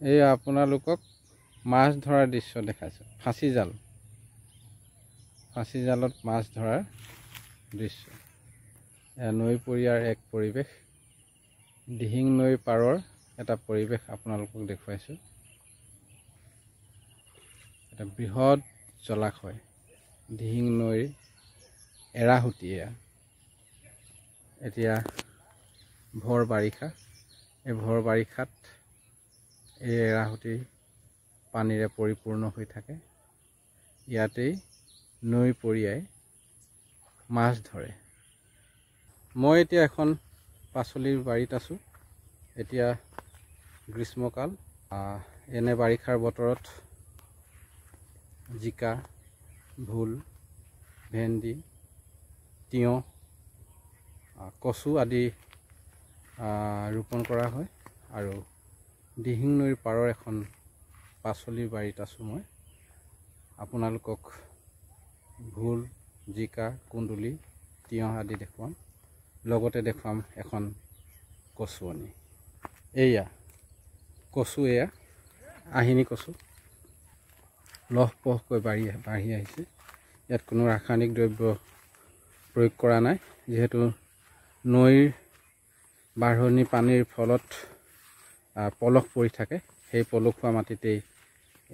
এই আপোনালোকক মাছ ধৰাৰ দৃশ্য দেখাইছোঁ। ফাঁচি জালত মাছ ধৰাৰ দৃশ্য। এয়া নৈ পৰীয়াৰ এক পৰিৱেশ, দিহিং নৈৰ পাৰৰ এটা পৰিৱেশ আপোনালোকক দেখুৱাইছোঁ। এটা বৃহৎ জলাশয়, দিহিং নৈৰ এৰাহুতি। এতিয়া ভৰ বাৰিষা, এই ভৰ বাৰিষাত এই এৰাহুতি পানীৰে পৰিপূৰ্ণ হৈ থাকে। ইয়াতেই নৈ পৰীয়াই মাছ ধৰে। মই এতিয়া এখন পাচলিৰ বাৰীত আছোঁ। এতিয়া গ্ৰীষ্মকাল, এনে বাৰিষাৰ বতৰত জিকা, ভোল, ভেন্দি, তিয়ঁহ, কচু আদি ৰোপণ কৰা হয়। আৰু দিহিং নৈৰ পাৰৰ এখন পাচলিৰ বাৰীত আছোঁ মই। আপোনালোকক ভোল, জিকা, কুন্দুলি, তিয়ঁহ আদি দেখুৱাম। লগতে দেখুৱাম এখন কচুৱনি। এয়া কচু, এয়া আহিনী কচু লহপহকৈ বাঢ়ি আহিছে। ইয়াত কোনো ৰাসায়নিক দ্ৰব্য প্ৰয়োগ কৰা নাই, যিহেতু নৈৰ বাঢ়নি পানীৰ ফলত পলস পৰি থাকে। সেই পলসুৱা মাটিতেই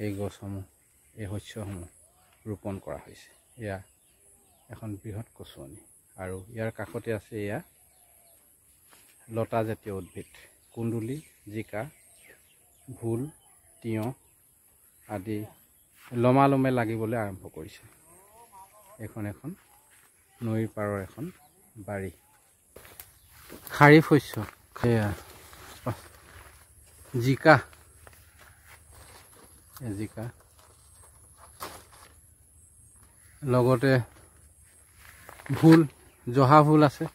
এই গছসমূহ, এই শস্যসমূহ ৰোপণ কৰা হৈছে। এয়া এখন বৃহৎ কচুৱনি আৰু ইয়াৰ কাষতে আছে এয়া লতা জাতীয় উদ্ভিদ, কুন্দুলি, জিকা, ভোল, তিয়ঁহ আদি লমালমে লাগিবলৈ আৰম্ভ কৰিছে। এখন নৈৰ পাৰৰ এখন বাৰী। খাৰিফ শস্য, সেয়া জিকা, লগতে ভোল, জহা ভোল আছে,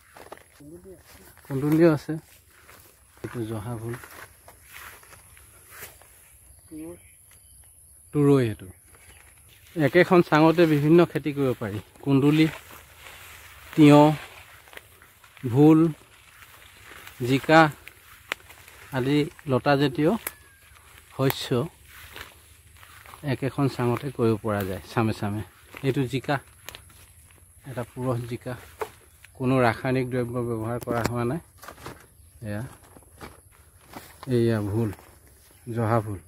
কুন্দুলিও আছে। এইটো জহা ভোল, তুৰৈ। এইটো একেখন চাঙতে বিভিন্ন খেতি কৰিব পাৰি। কুন্দুলি, তিয়ঁহ, ভোল, জিকা আদি লতাজাতীয় শস্য একেখন চাঙতে কৰিব পৰা যায়, চামে চামে। এইটো জিকা, এটা পুৰঠ জিকা, কোনো ৰাসায়নিক দ্ৰব্য ব্যৱহাৰ কৰা হোৱা নাই। এয়া ভোল, জহা ভোল।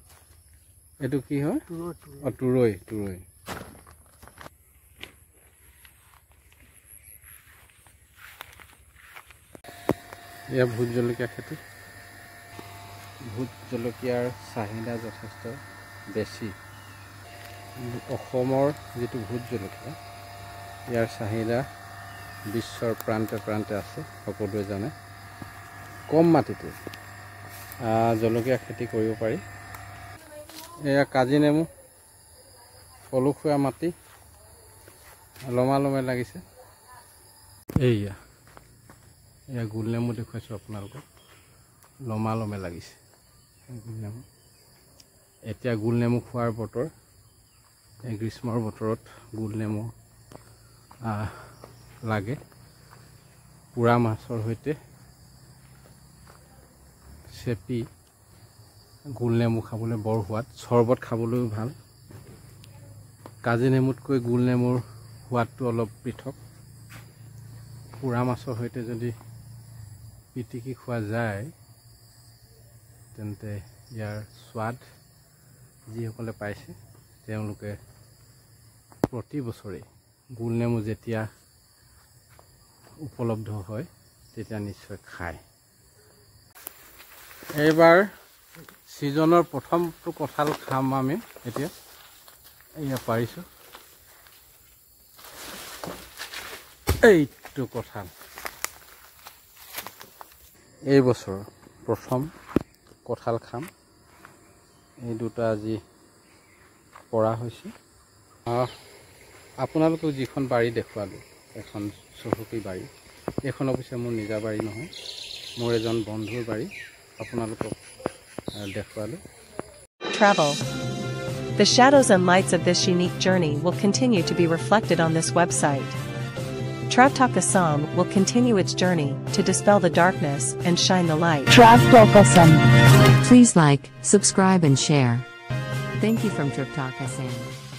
এইটো কি হয়? তুৰৈ। এয়া ভোট জলকীয়া খেতি। ভোট জলকীয়াৰ চাহিদা যথেষ্ট বেছি। অসমৰ যিটো ভোট জলকীয়া, ইয়াৰ চাহিদা বিশ্বৰ প্ৰান্তে প্ৰান্তে আছে, সকলোৱে জানে। কম মাটিতে জলকীয়া খেতি কৰিব পাৰি। এয়া কাজি নেমু, পলসুৱা মাটি, লমালমে লাগিছে। এয়া গোল নেমু দেখুৱাইছোঁ আপোনালোকক, লমালমে লাগিছে গোল নেমু। এতিয়া গোল নেমু খোৱাৰ বতৰ। এই গ্ৰীষ্মৰ বতৰত গোল নেমু লাগে। পোৰা মাছৰ সৈতে চেপি গোল নেমু খাবলৈ বৰ সোৱাদ। চৰ্বত খাবলৈও ভাল। কাজি নেমুতকৈ গোল নেমুৰ সোৱাদটো অলপ পৃথক। পোৰা মাছৰ সৈতে যদি পিটিকি খোৱা যায়, তেন্তে ইয়াৰ সোৱাদ যিসকলে পাইছে তেওঁলোকে প্ৰতি বছৰেই গোল নেমু যেতিয়া উপলব্ধ হয় তেতিয়া নিশ্চয় খায়। এইবাৰ ছিজনৰ প্ৰথমটো কঁঠাল খাম আমি। এতিয়া এয়া পাৰিছোঁ, এইটো কঁঠাল এই বছৰ প্ৰথম কঁঠাল খাম। এই দুটা আজি পৰা হৈছে। আপোনালোকক যিখন বাৰী দেখুৱালোঁ, এখন চহকী বাৰী, এইখন অৱশ্যে মোৰ নিজা বাৰী নহয়, মোৰ এজন বন্ধুৰ বাৰী। আপোনালোকক দেখুৱালোঁ। Travel. The shadows and lights of this unique journey will continue to be reflected on this website. Travtalk Assam will continue its journey to dispel the darkness and shine the light. Travtalk Assam. Please like, subscribe and share. Thank you from Trip Talk SM.